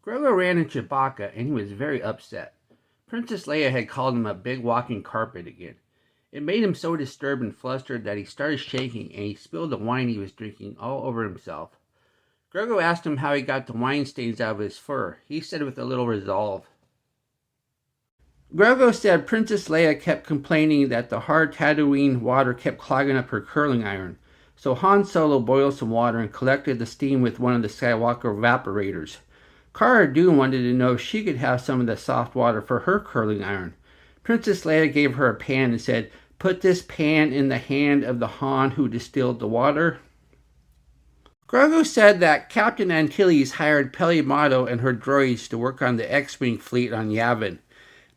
Grogu ran into Chewbacca, and he was very upset. Princess Leia had called him a big walking carpet again. It made him so disturbed and flustered that he started shaking, and he spilled the wine he was drinking all over himself. Grogu asked him how he got the wine stains out of his fur. He said with a little resolve. Grogu said Princess Leia kept complaining that the hard Tatooine water kept clogging up her curling iron. So Han Solo boiled some water and collected the steam with one of the Skywalker evaporators. Cara Dune wanted to know if she could have some of the soft water for her curling iron. Princess Leia gave her a pan and said, "Put this pan in the hand of the Han who distilled the water." Grogu said that Captain Antilles hired Peli Motto and her droids to work on the X-Wing fleet on Yavin.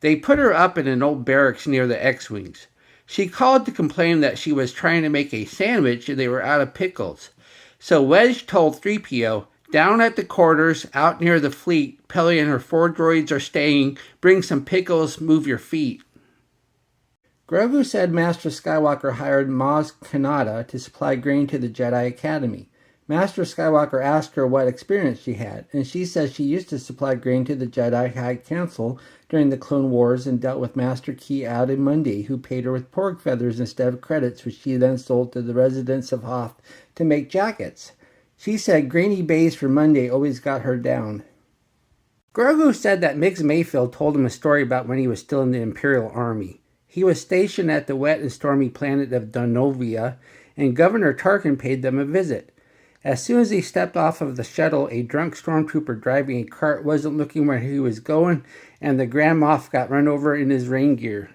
They put her up in an old barracks near the X-Wings. She called to complain that she was trying to make a sandwich and they were out of pickles. So Wedge told 3PO, "Down at the quarters, out near the fleet, Peli and her 4 droids are staying. Bring some pickles, move your feet." Grogu said Master Skywalker hired Maz Kanata to supply grain to the Jedi Academy. Master Skywalker asked her what experience she had, and she says she used to supply grain to the Jedi High Council during the Clone Wars and dealt with Master Ki-Adi-Mundi, who paid her with pork feathers instead of credits, which she then sold to the residents of Hoth to make jackets. She said grainy bays for Monday always got her down. Grogu said that Mix Mayfield told him a story about when he was still in the Imperial Army. He was stationed at the wet and stormy planet of Donovia, and Governor Tarkin paid them a visit. As soon as he stepped off of the shuttle, a drunk stormtrooper driving a cart wasn't looking where he was going, and the Grand Moff got run over in his rain gear.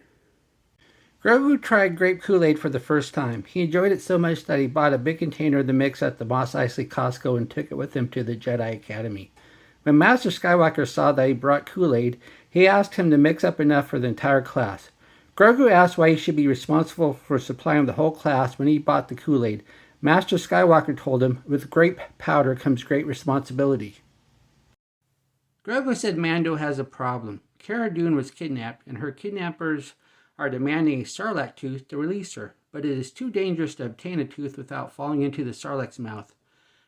Grogu tried grape Kool-Aid for the first time. He enjoyed it so much that he bought a big container of the mix at the Mos Eisley Costco and took it with him to the Jedi Academy. When Master Skywalker saw that he brought Kool-Aid, he asked him to mix up enough for the entire class. Grogu asked why he should be responsible for supplying the whole class when he bought the Kool-Aid. Master Skywalker told him, "With grape powder comes great responsibility." Grogu said Mando has a problem. Cara Dune was kidnapped, and her kidnappers are demanding a Sarlacc tooth to release her, but it is too dangerous to obtain a tooth without falling into the Sarlacc's mouth.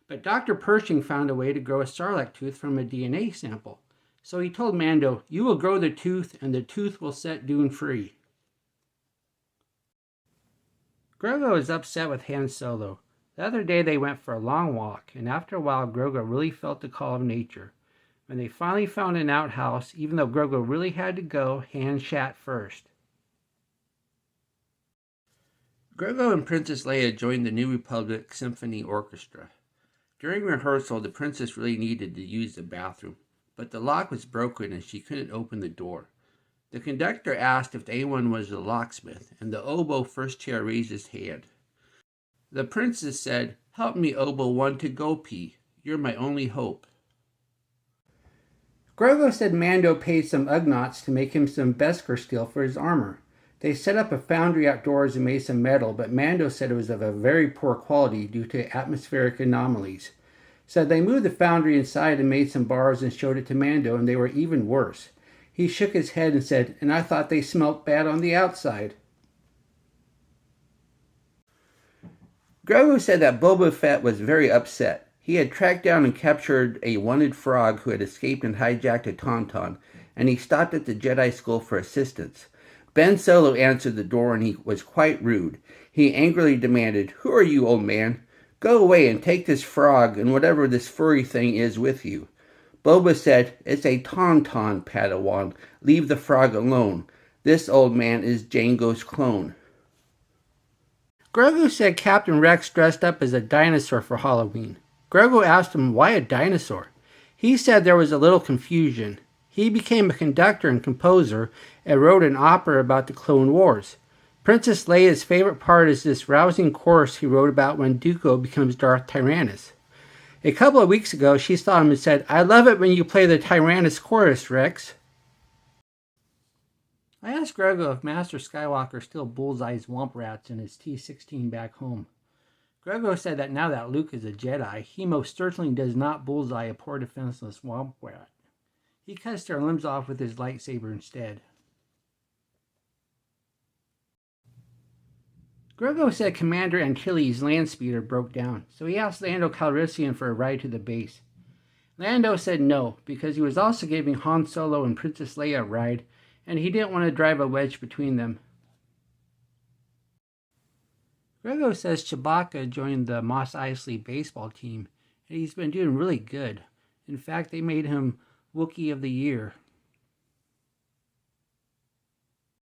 But Dr. Pershing found a way to grow a Sarlacc tooth from a DNA sample. So he told Mando, "You will grow the tooth, and the tooth will set Dune free." Grogu is upset with Han Solo. The other day they went for a long walk, and after a while Grogu really felt the call of nature. When they finally found an outhouse, even though Grogu really had to go, Han shat first. Grogu and Princess Leia joined the New Republic Symphony Orchestra. During rehearsal, the princess really needed to use the bathroom, but the lock was broken and she couldn't open the door. The conductor asked if anyone was the locksmith, and the oboe first chair raised his hand. The princess said, "Help me, oboe one, to go pee. You're my only hope." Grogu said Mando paid some Ugnaughts to make him some Beskar steel for his armor. They set up a foundry outdoors and made some metal, but Mando said it was of a very poor quality due to atmospheric anomalies. So they moved the foundry inside and made some bars and showed it to Mando, and they were even worse. He shook his head and said, "And I thought they smelt bad on the outside." Grogu said that Boba Fett was very upset. He had tracked down and captured a wanted frog who had escaped and hijacked a Tauntaun, and he stopped at the Jedi School for assistance. Ben Solo answered the door, and he was quite rude. He angrily demanded, "Who are you, old man? Go away and take this frog and whatever this furry thing is with you." Boba said, "It's a Tauntaun, Padawan. Leave the frog alone. This old man is Jango's clone." Grogu said Captain Rex dressed up as a dinosaur for Halloween. Grogu asked him why a dinosaur. He said there was a little confusion. He became a conductor and composer and wrote an opera about the Clone Wars. Princess Leia's favorite part is this rousing chorus he wrote about when Dooku becomes Darth Tyrannus. A couple of weeks ago, she saw him and said, "I love it when you play the Tyrannus chorus, Rex." I asked Grogu if Master Skywalker still bullseyes womp rats in his T-16 back home. Grogu said that now that Luke is a Jedi, he most certainly does not bullseye a poor defenseless womp rat. He cuts their limbs off with his lightsaber instead. Grogu said Commander Antilles' land speeder broke down, so he asked Lando Calrissian for a ride to the base. Lando said no, because he was also giving Han Solo and Princess Leia a ride, and he didn't want to drive a wedge between them. Grogu says Chewbacca joined the Mos Eisley baseball team, and he's been doing really good. In fact, they made him Wookiee of the Year.